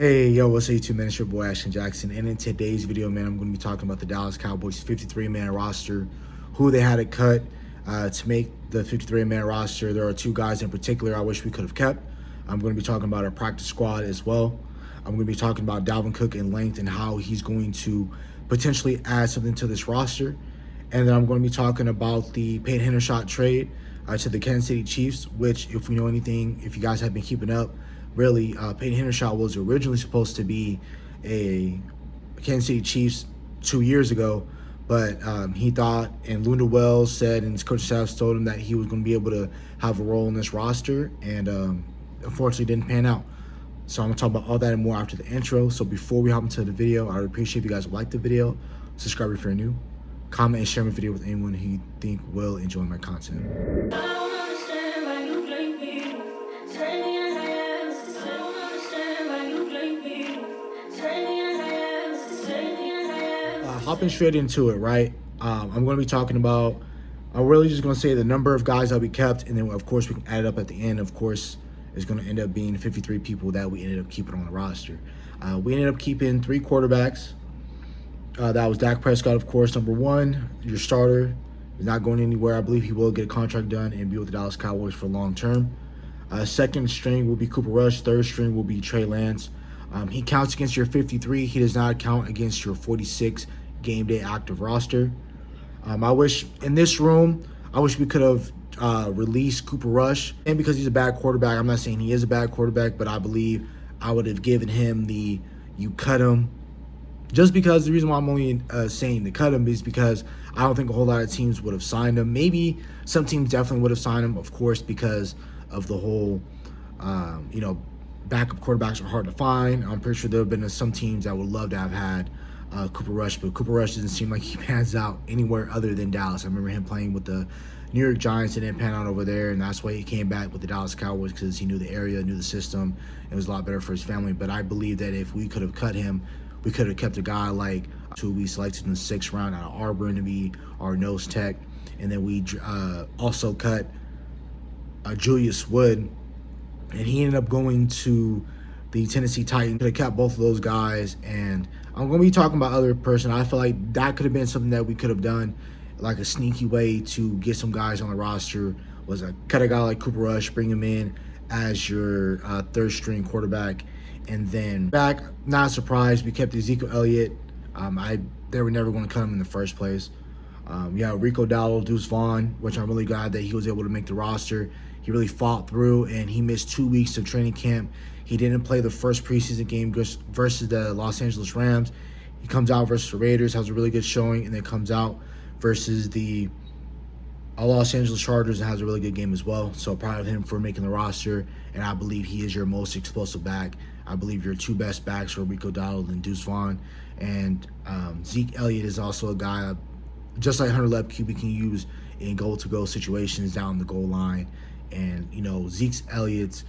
Hey, yo, what's up, YouTube, man? It's your boy, Ashton Jackson. And in today's video, man, I'm going to be talking about the Dallas Cowboys 53-man roster, who they had to cut to make the 53-man roster. There are two guys in particular I wish we could have kept. I'm going to be talking about our practice squad as well. I'm going to be talking about Dalvin Cook in length and how he's going to potentially add something to this roster. And then I'm going to be talking about the Peyton Hendershot trade to the Kansas City Chiefs, which, if we know anything, if you guys have been keeping up, really, Peyton Hendershot was originally supposed to be a Kansas City Chiefs 2 years ago, but he thought, and Lunda Wells said, and his coaching staff told him that he was going to be able to have a role in this roster, and unfortunately didn't pan out. So I'm going to talk about all that and more after the intro. So before we hop into the video, I would appreciate if you guys like the video, subscribe if you're new, comment and share my video with anyone who you think will enjoy my content. Hopping straight into it, right? I'm going to be talking about, I'm really just going to say the number of guys that we kept, and then, of course, we can add it up at the end. Of course, it's going to end up being 53 people that we ended up keeping on the roster. We ended up keeping 3 quarterbacks. That was Dak Prescott, of course, number 1, your starter. He's not going anywhere. I believe he will get a contract done and be with the Dallas Cowboys for long term. Second string will be Cooper Rush. Third string will be Trey Lance. He counts against your 53. He does not count against your 46 game day active roster. I wish in this room, I wish we could have released Cooper Rush. And because he's a bad quarterback, I'm not saying he is a bad quarterback, but I believe I would have given him the you cut him. Just because the reason why I'm only saying to cut him is because I don't think a whole lot of teams would have signed him. Maybe some teams definitely would have signed him, of course, because of the whole, backup quarterbacks are hard to find. I'm pretty sure there have been some teams that would love to have had Cooper Rush, but Cooper Rush doesn't seem like he pans out anywhere other than Dallas. I remember him playing with the New York Giants and didn't pan out over there, and that's why he came back with the Dallas Cowboys, because he knew the area, knew the system. It was a lot better for his family. But I believe that if we could have cut him, we could have kept a guy like who we selected in the 6th round out of Auburn to be our nose tech, and then we also cut Julius Wood, and he ended up going to the Tennessee Titans. Could have kept both of those guys, and I'm going to be talking about other person. I feel like that could have been something that we could have done, like a sneaky way to get some guys on the roster, was cut a guy like Cooper Rush, bring him in as your third string quarterback, and then back, not surprised, we kept Ezekiel Elliott. They were never going to cut him in the first place. Rico Dowdle, Deuce Vaughn, which I'm really glad that he was able to make the roster. He really fought through, and he missed 2 weeks of training camp. He didn't play the first preseason game versus the Los Angeles Rams. He comes out versus the Raiders, has a really good showing, and then comes out versus the Los Angeles Chargers and has a really good game as well. So proud of him for making the roster, and I believe he is your most explosive back. I believe your 2 best backs are Rico Dowdle and Deuce Vaughn, and Zeke Elliott is also a guy, just like Hunter Lepke, we can use in goal-to-goal situations down the goal line. And, Zeke Elliott's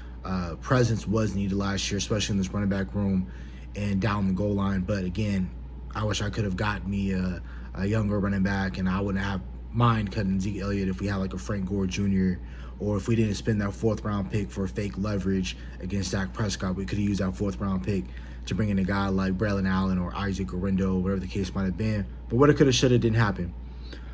presence was needed last year, especially in this running back room and down the goal line. But again, I wish I could have got me a younger running back, and I wouldn't have mind cutting Zeke Elliott if we had like a Frank Gore Jr., or if we didn't spend that 4th round pick for fake leverage against Dak Prescott. We could have used that 4th round pick to bring in a guy like Braylon Allen or Isaac Orindo, whatever the case might have been. But what it could have, should have, didn't happen.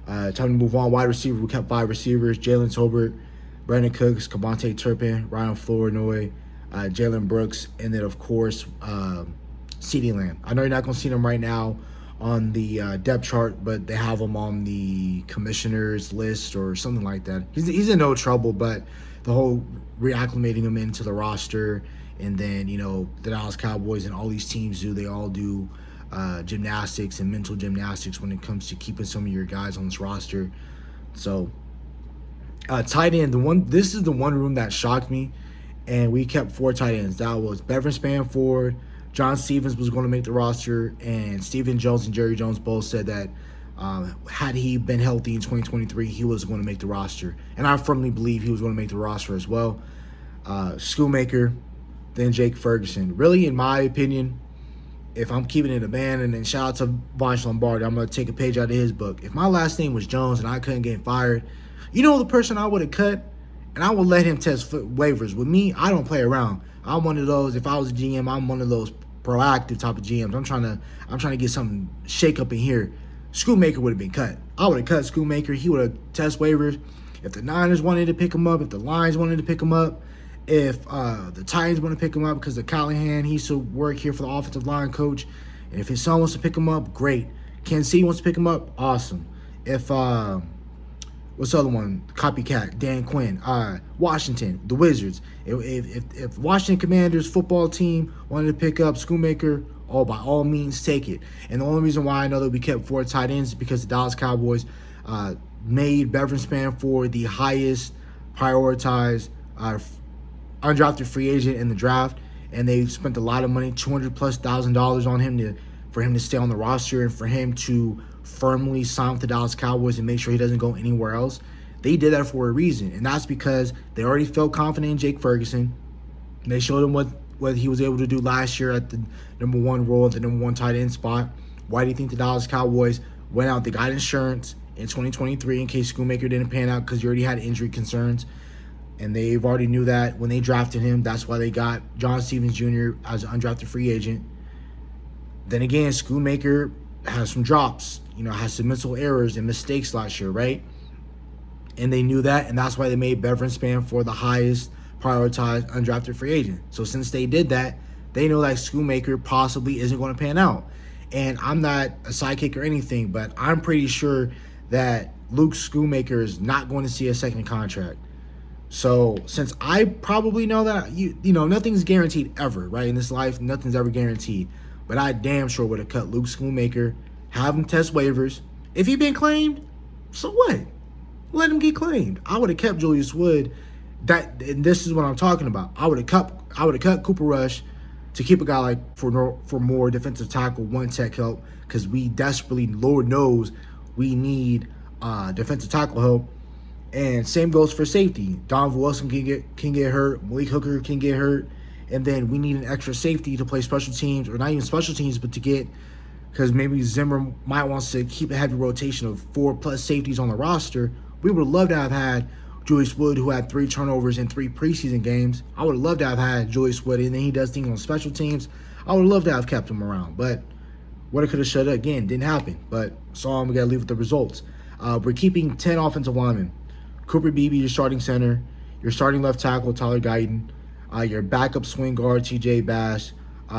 Time to move on. Wide receiver, we kept 5 receivers: Jalen Tolbert, Brandon Cooks, Kavontae Turpin, Ryan Flournoy, Jalen Brooks, and then, of course, CeeDee Lamb. I know you're not going to see them right now on the depth chart, but they have him on the commissioner's list or something like that. He's in no trouble, but the whole reacclimating him into the roster, and then, the Dallas Cowboys and all these teams they all do gymnastics and mental gymnastics when it comes to keeping some of your guys on this roster. So tight end, this is the one room that shocked me, and we kept 4 tight ends. That was Bevan Spanford, John Stevens was going to make the roster, and Stephen Jones and Jerry Jones both said that had he been healthy in 2023, he was going to make the roster. And I firmly believe he was going to make the roster as well. Schoolmaker, then Jake Ferguson. Really, in my opinion, if I'm keeping it a band, and then shout out to Vonch Lombardi, I'm going to take a page out of his book. If my last name was Jones and I couldn't get fired, the person I would have cut, and I would let him test waivers. With me, I don't play around. I'm one of those, if I was a GM, I'm one of those proactive type of GMs. I'm trying to get some shake up in here. Schoonmaker would have been cut. I would have cut Schoonmaker. He would have test waivers. If the Niners wanted to pick him up, if the Lions wanted to pick him up, if the Titans want to pick him up because of Callahan, he used to work here for the offensive line coach. And if his son wants to pick him up, great. Kansas City wants to pick him up, awesome. If what's the other one? Copycat, Dan Quinn. Washington, the Wizards. If Washington Commanders football team wanted to pick up Schoonmaker, by all means, take it. And the only reason why I know that we kept 4 tight ends is because the Dallas Cowboys made Beveridge Spanford the highest prioritized undrafted free agent in the draft, and they spent a lot of money, $200,000+ on him for him to stay on the roster and for him to firmly sign with the Dallas Cowboys and make sure he doesn't go anywhere else. They did that for a reason, and that's because they already felt confident in Jake Ferguson. They showed him what he was able to do last year at the number 1 role, at the number 1 tight end spot. Why do you think the Dallas Cowboys went out? They got insurance in 2023 in case Schoonmaker didn't pan out because you already had injury concerns. And they've already knew that when they drafted him. That's why they got John Stevens Jr. as an undrafted free agent. Then again, Schoonmaker has some drops, has some mental errors and mistakes last year, right? And they knew that, and that's why they made Beveridge Spanford the highest prioritized undrafted free agent. So since they did that, they know that Schoonmaker possibly isn't going to pan out. And I'm not a sidekick or anything, but I'm pretty sure that Luke Schoonmaker is not going to see a second contract. So since I probably know that, nothing's guaranteed ever, right? In this life, nothing's ever guaranteed. But I damn sure would have cut Luke Schoonmaker, have him test waivers. If he'd been claimed, so what? Let him get claimed. I would have kept Julius Wood. And this is what I'm talking about. I would have cut Cooper Rush to keep a guy like for more defensive tackle, 1 tech help, because we desperately, Lord knows, we need defensive tackle help. And same goes for safety. Donovan Wilson can get hurt. Malik Hooker can get hurt. And then we need an extra safety to play special teams, or not even special teams, but to get, because maybe Zimmer might want to keep a heavy rotation of 4+ safeties on the roster. We would love to have had Julius Wood, who had 3 turnovers in 3 preseason games. I would love to have had Julius Wood, and then he does things on special teams. I would love to have kept him around. But what it could have shut up, again, didn't happen. But so we got to leave with the results. We're keeping 10 offensive linemen. Cooper Beebe, your starting center. Your starting left tackle, Tyler Guyton. Your backup swing guard, TJ Bass.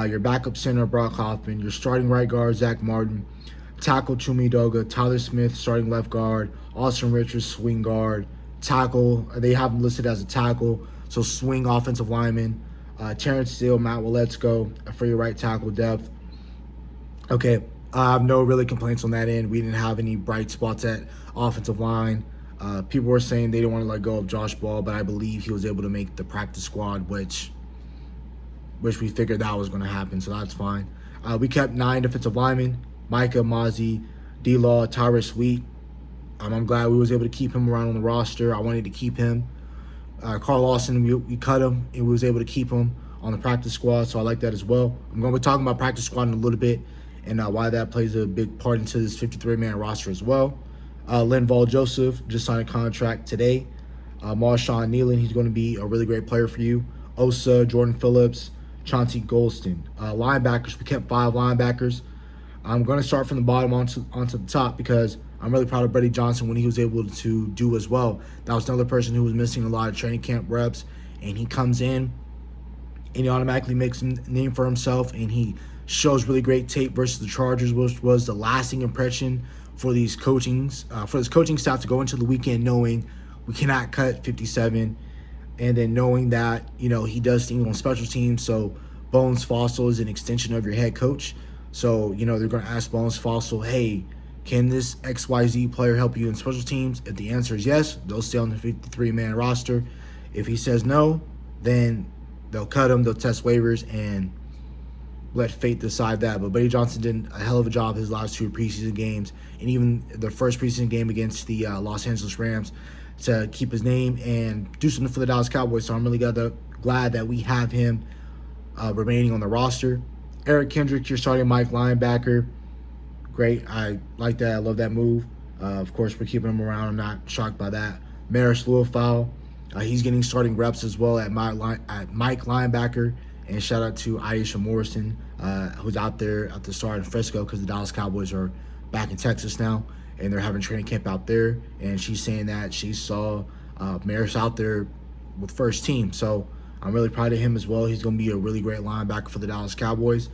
Your backup center, Brock Hoffman. Your starting right guard, Zach Martin. Tackle, Chumi Doga. Tyler Smith, starting left guard. Austin Richards, swing guard. Tackle, they have him listed as a tackle. So swing offensive lineman. Terrence Steele, Matt Waletzko for your right tackle depth. Okay, I have no really complaints on that end. We didn't have any bright spots at offensive line. People were saying they didn't want to let go of Josh Ball, but I believe he was able to make the practice squad, which we figured that was going to happen, so that's fine. We kept 9 defensive linemen: Micah, Mozzie, D-Law, Tyrus Sweet. I'm glad we was able to keep him around on the roster. I wanted to keep him. Carl Lawson, we cut him, and we was able to keep him on the practice squad, so I like that as well. I'm going to be talking about practice squad in a little bit, and why that plays a big part into this 53-man roster as well. Linval Joseph just signed a contract today. Marshawn Nealon, he's going to be a really great player for you. Osa, Jordan Phillips, Chauncey Golston. Linebackers, we kept 5 linebackers. I'm going to start from the bottom onto the top because I'm really proud of Brady Johnson when he was able to do as well. That was another person who was missing a lot of training camp reps, and he comes in and he automatically makes a name for himself, and he shows really great tape versus the Chargers, which was the lasting impression for this coaching staff to go into the weekend knowing we cannot cut 57, and then knowing that he does things on special teams. So Bones Fossil is an extension of your head coach. So they're going to ask Bones Fossil, hey, can this XYZ player help you in special teams? If the answer is yes, they'll stay on the 53-man roster. If he says no, then they'll cut him, they'll test waivers, and let fate decide that. But Brady Johnson did a hell of a job his last 2 preseason games, and even the first preseason game against the Los Angeles Rams, to keep his name and do something for the Dallas Cowboys. So I'm really glad that we have him remaining on the roster. Eric Kendricks, your starting Mike linebacker. Great. I like that. I love that move. Of course, we're keeping him around. I'm not shocked by that. Maris Luafau, he's getting starting reps as well at Mike linebacker. And shout out to Aisha Morrison, who's out there at the start in Frisco because the Dallas Cowboys are back in Texas now, and they're having training camp out there. And she's saying that she saw Maris out there with first team. So I'm really proud of him as well. He's going to be a really great linebacker for the Dallas Cowboys.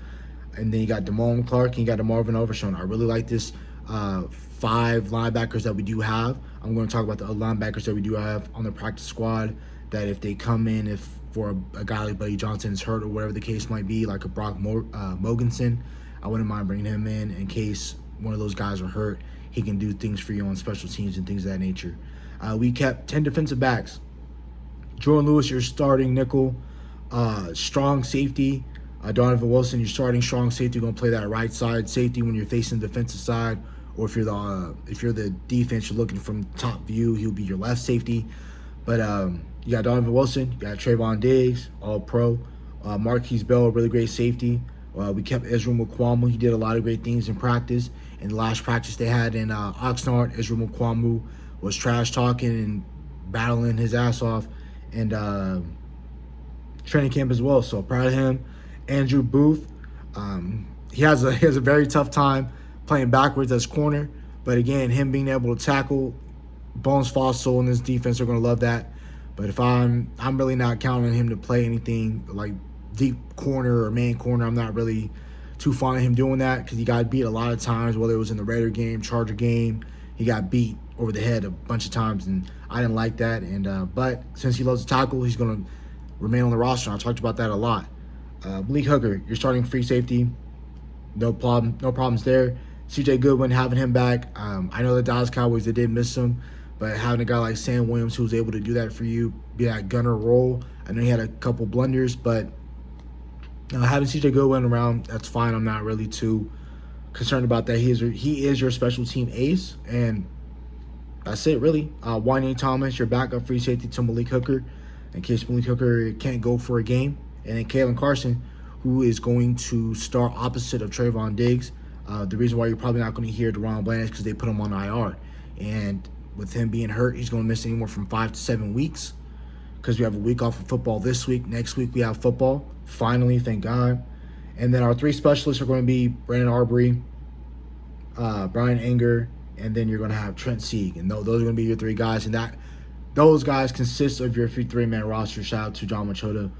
And then you got Damone Clark and you got DeMarvin Overshown. I really like this 5 linebackers that we do have. I'm going to talk about the linebackers that we do have on the practice squad, that if they come in, if for a guy like Buddy Johnson is hurt or whatever the case might be, like a Brock Mogensen, I wouldn't mind bringing him in case one of those guys are hurt. He can do things for you on special teams and things of that nature. We kept 10 defensive backs. Jordan Lewis, your starting nickel. Strong safety. Donovan Wilson, your starting strong safety, going to play that right side safety when you're facing the defensive side, or if you're the defense, you're looking from top view, he'll be your left safety. But you got Donovan Wilson, you got Trayvon Diggs, all pro. Marquise Bell, a really great safety. We kept Ezra Mukwamu. He did a lot of great things in practice. In the last practice they had in Oxnard, Ezra Mukwamu was trash talking and battling his ass off, and training camp as well. So proud of him. Andrew Booth, he has a very tough time playing backwards as corner, but again, him being able to tackle, Bones Fossil and this defense are going to love that. But if I'm really not counting on him to play anything like deep corner or main corner. I'm not really too fond of him doing that because he got beat a lot of times, whether it was in the Raider game, Charger game. He got beat over the head a bunch of times, and I didn't like that. And but since he loves to tackle, he's going to remain on the roster. I talked about that a lot. Malik Hooker, you're starting free safety. No problems there. CJ Goodwin, having him back. I know the Dallas Cowboys, they did miss him, but having a guy like Sam Williams who's able to do that for you, be that gunner role. I know he had a couple blunders, but having CJ Goodwin around, that's fine. I'm not really too concerned about that. He is your special team ace, and that's it, really. Wayne Thomas, your backup free safety to Malik Hooker, in case Malik Hooker can't go for a game. And then Kalen Carson, who is going to start opposite of Trayvon Diggs. The reason why you're probably not going to hear Deron Bland is because they put him on IR. And with him being hurt, he's going to miss anywhere from 5 to 7 weeks because we have a week off of football this week. Next week we have football, finally, thank God. And then our 3 specialists are going to be Brandon Arbery, Brian Anger, and then you're going to have Trent Sieg. And those are going to be your 3 guys. And those guys consist of your 53-man roster. Shout out to John Machota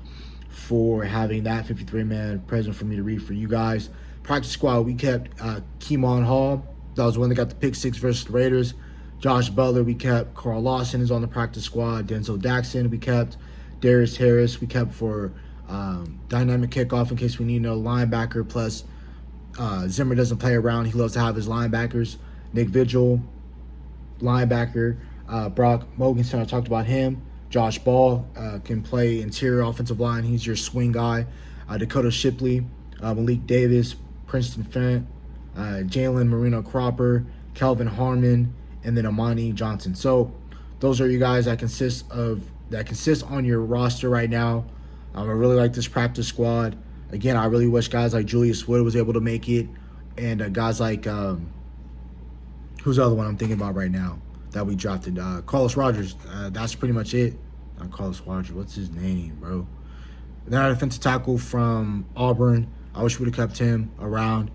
for having that 53-man present for me to read for you guys. Practice squad, we kept Keemon Hall. That was the one that got the pick 6 versus the Raiders. Josh Butler, we kept. Carl Lawson is on the practice squad. Denzel Daxon, we kept. Darius Harris, we kept for dynamic kickoff in case we need no linebacker. Plus, Zimmer doesn't play around. He loves to have his linebackers. Nick Vigil, linebacker. Brock Mogensen, I talked about him. Josh Ball can play interior offensive line. He's your swing guy. Dakota Shipley, Malik Davis, Princeton Fent, Jalen Marino Cropper, Kelvin Harmon, and then Amani Johnson. So those are you guys that consist on your roster right now. I really like this practice squad. Again, I really wish guys like Julius Wood was able to make it, and guys like who's the other one I'm thinking about right now that we drafted? Carlos Rogers. That's pretty much it. Not Carlos Rogers. What's his name, bro? Then our defensive tackle from Auburn. I wish we would have kept him around.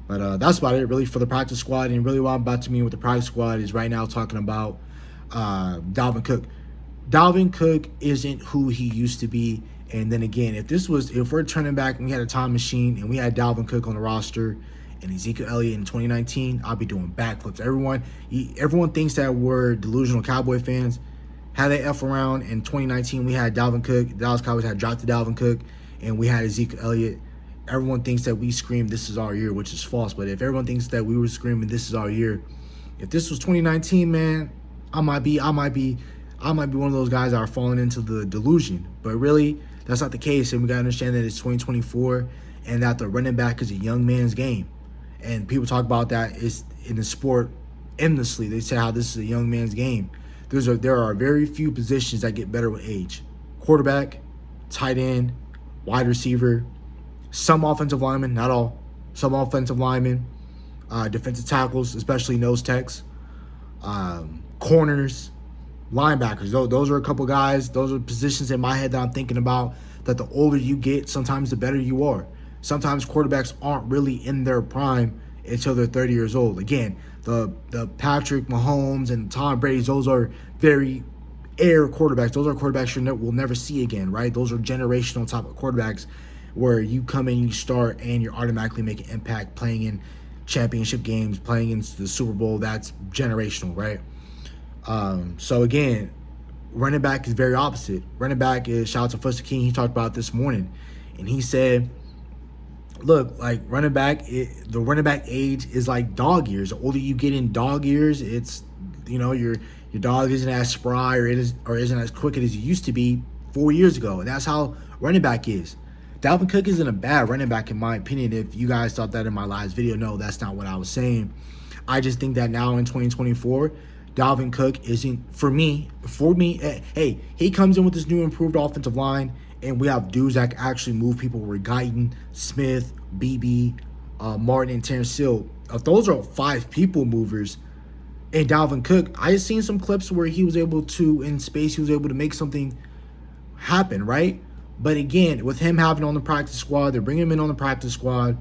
But that's about it, really, for the practice squad. And really what I'm about to mean with the practice squad is right now talking about Dalvin Cook. Dalvin Cook isn't who he used to be. And then again, if we're turning back and we had a time machine and we had Dalvin Cook on the roster and Ezekiel Elliott in 2019, I'll be doing backflips. Everyone thinks that we're delusional Cowboy fans. Had they F around in 2019, we had Dalvin Cook. The Dallas Cowboys had dropped to Dalvin Cook, and we had Ezekiel Elliott. Everyone thinks that we screamed, "This is our year," which is false. But if everyone thinks that we were screaming, "This is our year," if this was 2019, man, I might be one of those guys that are falling into the delusion. But really, that's not the case, and we gotta understand that it's 2024, and that the running back is a young man's game. And people talk about that is in the sport endlessly. They say how this is a young man's game. There are very few positions that get better with age. Quarterback, tight end, wide receiver, some offensive linemen, not all, some offensive linemen, defensive tackles, especially nose techs, corners, linebackers. Those are a couple guys. Those are positions in my head that I'm thinking about, that the older you get, sometimes the better you are. Sometimes quarterbacks aren't really in their prime until they're 30 years old. Again, the Patrick Mahomes and Tom Brady's, those are very air quarterbacks. Those are quarterbacks we'll never see again, right? Those are generational type of quarterbacks where you come in, you start, and you're automatically making impact, playing in championship games, playing in the Super Bowl. That's generational, right? So again, running back is very opposite. Running back is, shout out to Fuster King, he talked about it this morning, and he said, look, like running back, the running back age is like dog years. The older you get in dog years, it's, your dog isn't as spry or isn't as quick as it used to be 4 years ago. And that's how running back is. Dalvin Cook isn't a bad running back in my opinion. If you guys thought that in my last video, no, that's not what I was saying. I just think that now in 2024, Dalvin Cook isn't, for me, hey, he comes in with this new improved offensive line, and we have dudes that can actually move people. We're Guyton, Smith, BB, Martin, and Terrence Hill. If those are 5 people movers, and Dalvin Cook, I have seen some clips where he was able to, in space, he was able to make something happen, right? But again, with him having on the practice squad, they're bringing him in on the practice squad.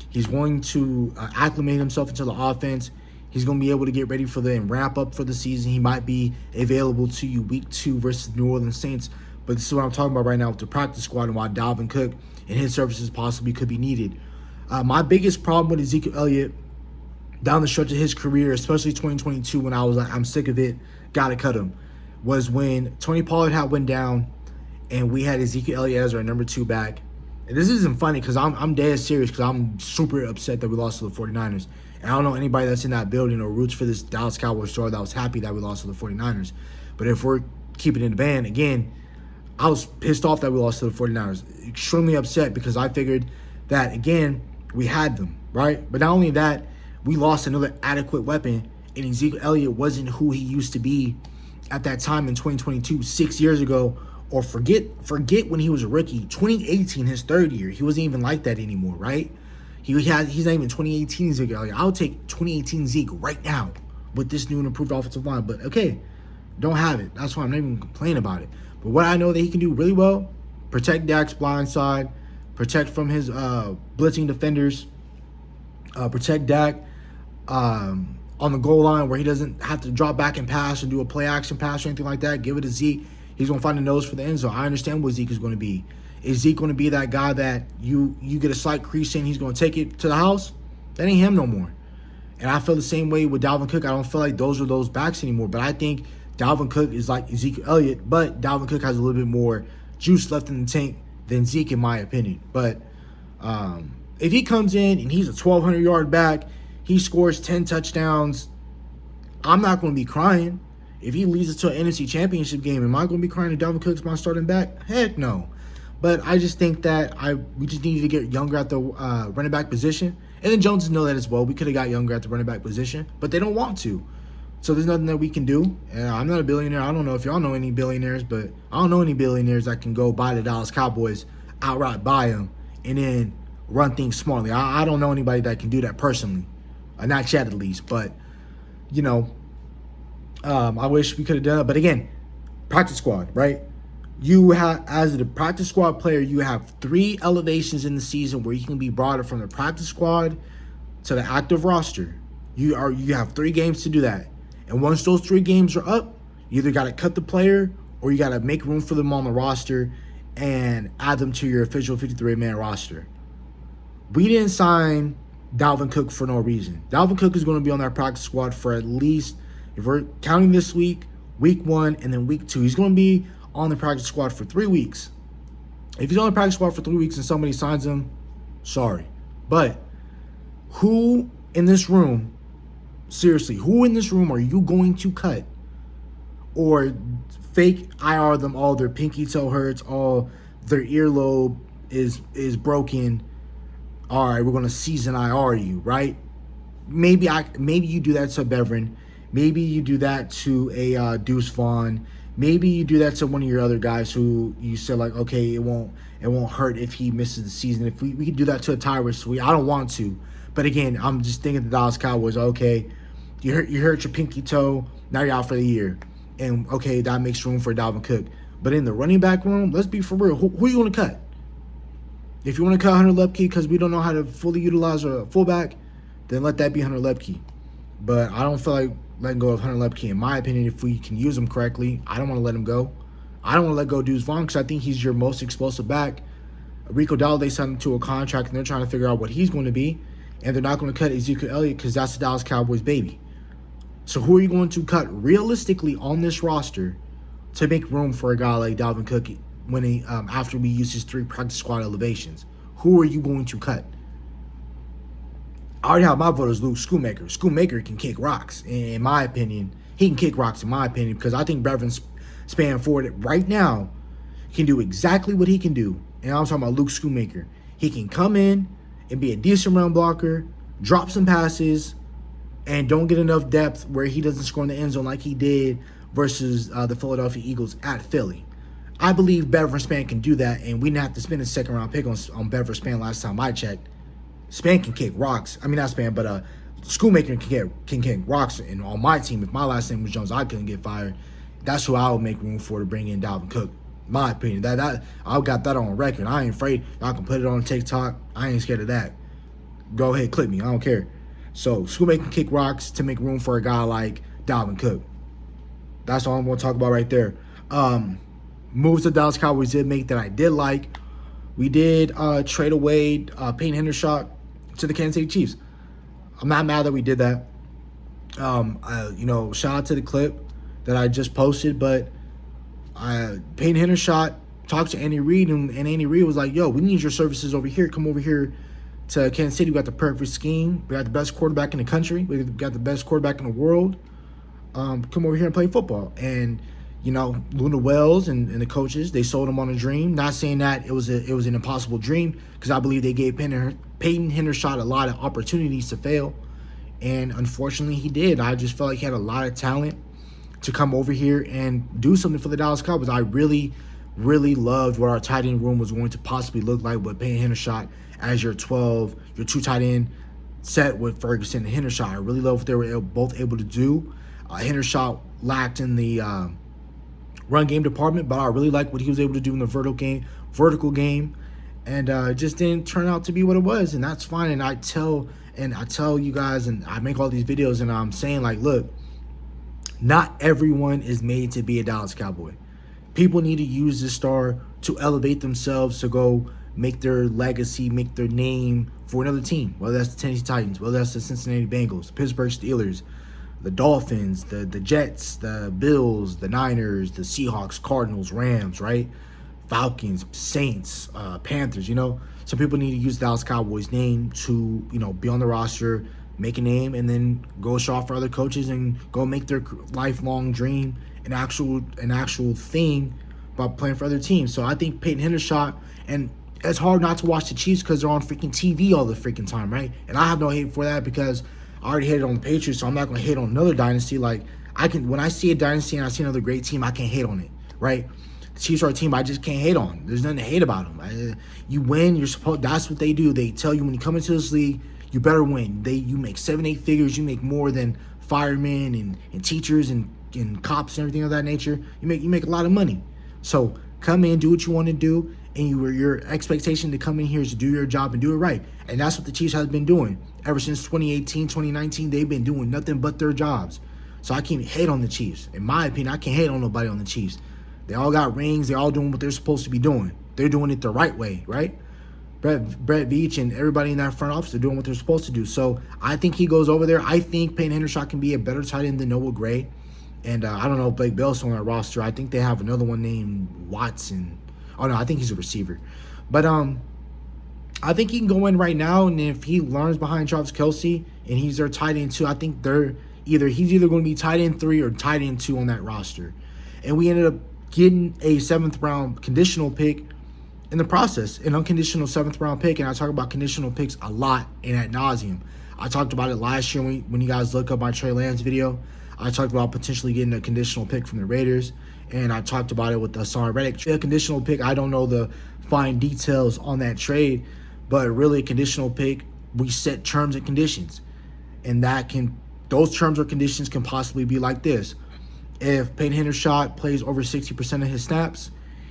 He's going to acclimate himself into the offense. He's going to be able to get ready for and ramp up for the season. He might be available to you week 2 versus New Orleans Saints. But this is what I'm talking about right now with the practice squad and why Dalvin Cook and his services possibly could be needed. My biggest problem with Ezekiel Elliott down the stretch of his career, especially 2022, when I was like, I'm sick of it, gotta cut him, was when Tony Pollard went down and we had Ezekiel Elliott as our number 2 back. And this isn't funny because I'm dead serious because I'm super upset that we lost to the 49ers. And I don't know anybody that's in that building or roots for this Dallas Cowboys story that was happy that we lost to the 49ers. But if we're keeping it in the band, again, I was pissed off that we lost to the 49ers. Extremely upset because I figured that, again, we had them, right? But not only that, we lost another adequate weapon, and Ezekiel Elliott wasn't who he used to be at that time in 2022, 6 years ago, or forget when he was a rookie. 2018, his 3rd year, he wasn't even like that anymore, right? He's not even 2018 Zeke Elliott. I'll take 2018 Zeke right now with this new and improved offensive line. But okay, don't have it. That's why I'm not even complaining about it. But what I know that he can do really well, protect Dak's blind side, protect from his blitzing defenders, protect Dak on the goal line where he doesn't have to drop back and pass and do a play action pass or anything like that. Give it to Zeke. He's going to find a nose for the end zone. I understand what Zeke is going to be. Is Zeke going to be that guy that you get a slight crease in, he's going to take it to the house? That ain't him no more. And I feel the same way with Dalvin Cook. I don't feel like those are those backs anymore. But I think Dalvin Cook is like Ezekiel Elliott, but Dalvin Cook has a little bit more juice left in the tank than Zeke, in my opinion. But if he comes in and he's a 1,200-yard back, he scores 10 touchdowns, I'm not going to be crying. If he leads us to an NFC Championship game, am I going to be crying that Dalvin Cook's my starting back? Heck no. But I just think that we just needed to get younger at the running back position. And then Joneses know that as well. We could have got younger at the running back position, but they don't want to. So there's nothing that we can do. And I'm not a billionaire. I don't know if y'all know any billionaires, but I don't know any billionaires that can go buy the Dallas Cowboys, outright buy them, and then run things smartly. I don't know anybody that can do that personally. Not yet, at least. But, I wish we could have done it. But again, practice squad, right? You have, as the practice squad player, you have 3 elevations in the season where you can be brought up from the practice squad to the active roster. You have 3 games to do that. And once those 3 games are up, you either got to cut the player or you got to make room for them on the roster and add them to your official 53-man roster. We didn't sign Dalvin Cook for no reason. Dalvin Cook is going to be on that practice squad for at least, if we're counting this week 1, and then week 2, he's going to be on the practice squad for 3 weeks. If he's on the practice squad for 3 weeks and somebody signs him, sorry. But who in this room, seriously, who in this room are you going to cut or fake IR them all? Their pinky toe hurts, all their earlobe is broken. All right, we're going to season IR you, right? Maybe you do that to Beverin. Maybe you do that to a Deuce Vaughn. Maybe you do that to one of your other guys who you said, like, okay, it won't hurt if he misses the season. If we could do that to a Tyrus Sweet, I don't want to. But again, I'm just thinking the Dallas Cowboys, okay, you hurt your pinky toe, now you're out for the year. And okay, that makes room for Dalvin Cook. But in the running back room, let's be for real, who are you going to cut? If you want to cut Hunter Lepke because we don't know how to fully utilize a fullback, then let that be Hunter Lepke. But I don't feel like letting go of Hunter Lepke. In my opinion, if we can use him correctly, I don't want to let him go. I don't want to let go of Deuce Vaughn because I think he's your most explosive back. Rico Dowdle signed him to a contract, and they're trying to figure out what he's going to be. And they're not going to cut Ezekiel Elliott because that's the Dallas Cowboys baby. So who are you going to cut realistically on this roster to make room for a guy like Dalvin Cook when he, after we use his 3 practice squad elevations? Who are you going to cut? I already have my vote as Luke Schoonmaker. Schoonmaker can kick rocks, in my opinion. He can kick rocks, in my opinion, because I think Brevin Spanford right now can do exactly what he can do. And I'm talking about Luke Schoonmaker. He can come in and be a decent run blocker, drop some passes, and don't get enough depth where he doesn't score in the end zone like he did versus the Philadelphia Eagles at Philly. I believe Beverly Span can do that, and we didn't have to spend a second-round pick on Beverly Span last time I checked. Span can kick rocks. I mean, not Span, but Schoonmaker can kick rocks. And on my team, if my last name was Jones, I couldn't get fired. That's who I would make room for to bring in Dalvin Cook. My opinion. That I got that on record. I ain't afraid. Y'all can put it on TikTok. I ain't scared of that. Go ahead, click me. I don't care. So Schoonmaker can kick rocks to make room for a guy like Dalvin Cook. That's all I'm going to talk about right there. Moves the Dallas Cowboys did make that I did like. We did trade away Peyton Hendershot to the Kansas City Chiefs. I'm not mad that we did that. Shout out to the clip that I just posted, but Peyton Hendershot talked to Andy Reid, and Andy Reid was like, yo, we need your services over here. Come over here to Kansas City. We got the perfect scheme. We got the best quarterback in the country. We got the best quarterback in the world. Come over here and play football. And, Luna Wells and the coaches, they sold him on a dream. Not saying that it was an impossible dream, because I believe they gave Peyton Hendershot a lot of opportunities to fail. And unfortunately, he did. I just felt like he had a lot of talent to come over here and do something for the Dallas Cowboys. I really, really loved what our tight end room was going to possibly look like with Peyton Hendershot as your 12, your 2 tight end set with Ferguson and Hendershot. I really love what they were both able to do. Hendershot lacked in the run game department, but I really like what he was able to do in the vertical game, and it just didn't turn out to be what it was, and that's fine. And I tell you guys, and I make all these videos, and I'm saying, like, look, not everyone is made to be a Dallas Cowboy. People need to use this star to elevate themselves, to go make their legacy, make their name for another team, whether that's the Tennessee Titans, whether that's the Cincinnati Bengals, the Pittsburgh Steelers, the Dolphins, the Jets, the Bills, the Niners, the Seahawks, Cardinals, Rams, right? Falcons, Saints, Panthers, Some people need to use Dallas Cowboys' name to, be on the roster, make a name, and then go show off for other coaches and go make their lifelong dream an actual thing by playing for other teams. So I think Peyton Hendershot, and it's hard not to watch the Chiefs because they're on freaking TV all the freaking time, right? And I have no hate for that because I already hated on the Patriots, so I'm not going to hate on another dynasty. Like, when I see a dynasty and I see another great team, I can't hate on it, right? The Chiefs are a team I just can't hate on. There's nothing to hate about them. You win, you're supposed. That's what they do. They tell you when you come into this league, you better win. You make 7-8 figures. You make more than firemen and teachers and cops and everything of that nature. You make a lot of money. So come in, do what you want to do, and your expectation to come in here is to do your job and do it right. And that's what the Chiefs have been doing. Ever since 2018, 2019, they've been doing nothing but their jobs. So I can't hate on the Chiefs. In my opinion, I can't hate on nobody on the Chiefs. They all got rings. They're all doing what they're supposed to be doing. They're doing it the right way, right? Brett Veach and everybody in that front office are doing what they're supposed to do. So I think he goes over there. I think Peyton Hendershot can be a better tight end than Noah Gray. And I don't know if Blake Bell's on that roster. I think they have another one named Watson. Oh, no, I think he's a receiver. But I think he can go in right now, and if he learns behind Travis Kelce and he's their tight end 2, I think he's either going to be tight end 3 or tight end 2 on that roster. And we ended up getting a 7th round conditional pick in the process, an unconditional 7th round pick. And I talk about conditional picks a lot and ad nauseum. I talked about it last year when you guys look up my Trey Lance video. I talked about potentially getting a conditional pick from the Raiders, and I talked about it with Hassan Reddick. A conditional pick, I don't know the fine details on that trade, but really a conditional pick, we set terms and conditions. And those terms or conditions can possibly be like this. If Peyton Hendershot plays over 60% of his snaps,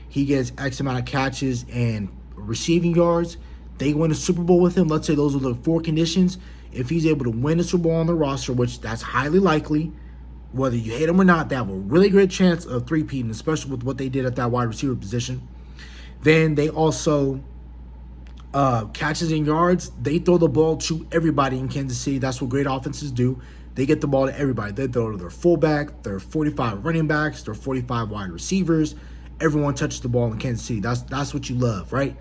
he gets X amount of catches and receiving yards. They win a Super Bowl with him. Let's say those are the 4 conditions. If he's able to win a Super Bowl on the roster, which that's highly likely, whether you hate him or not, they have a really great chance of three-peating, especially with what they did at that wide receiver position. Then they also catches and yards. They throw the ball to everybody in Kansas City. That's what great offenses do. They get the ball to everybody. They throw to their fullback, their 45 running backs, their 45 wide receivers. Everyone touches the ball in Kansas City. That's what you love, right?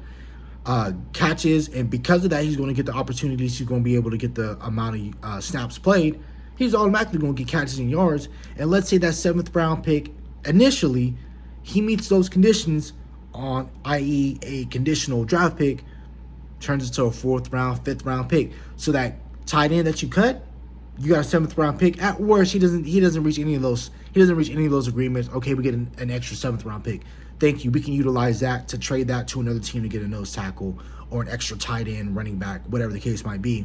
Catches, and because of that, he's going to get the opportunities. He's going to be able to get the amount of snaps played. He's automatically going to get catches and yards. And let's say that 7th round pick, initially, he meets those conditions on, i.e. a conditional draft pick, turns into a 4th round, 5th round pick. So that tight end that you cut, you got a 7th round pick. At worst, he doesn't reach any of those. He doesn't reach any of those agreements. Okay, we get an extra 7th round pick. Thank you. We can utilize that to trade that to another team to get a nose tackle or an extra tight end, running back, whatever the case might be.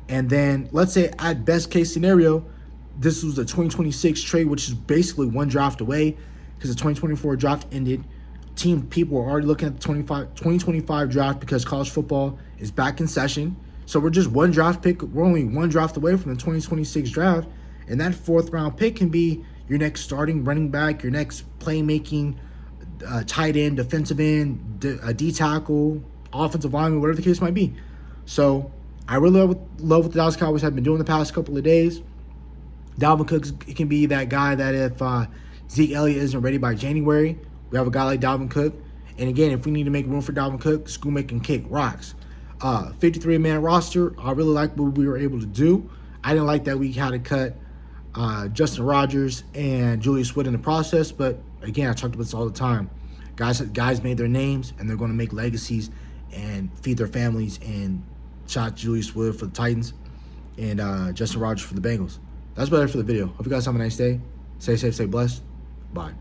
And then let's say at best case scenario, this was a 2026 trade, which is basically 1 draft away because the 2024 draft ended. People are already looking at the 2025 draft because college football is back in session. So we're just 1 draft pick. We're only 1 draft away from the 2026 draft. And that 4th round pick can be your next starting running back, your next playmaking tight end, defensive end, D tackle, offensive lineman, whatever the case might be. So I really love what the Dallas Cowboys have been doing the past couple of days. Dalvin Cook can be that guy that if Zeke Elliott isn't ready by January, we have a guy like Dalvin Cook. And again, if we need to make room for Dalvin Cook, Schoolmaker can kick rocks. 53-man roster, I really like what we were able to do. I didn't like that we had to cut Justin Rogers and Julius Wood in the process, but again, I talked about this all the time. Guys made their names, and they're going to make legacies and feed their families. And shout out to Julius Wood for the Titans and Justin Rogers for the Bengals. That's about it for the video. Hope you guys have a nice day. Stay safe, stay blessed. Bye.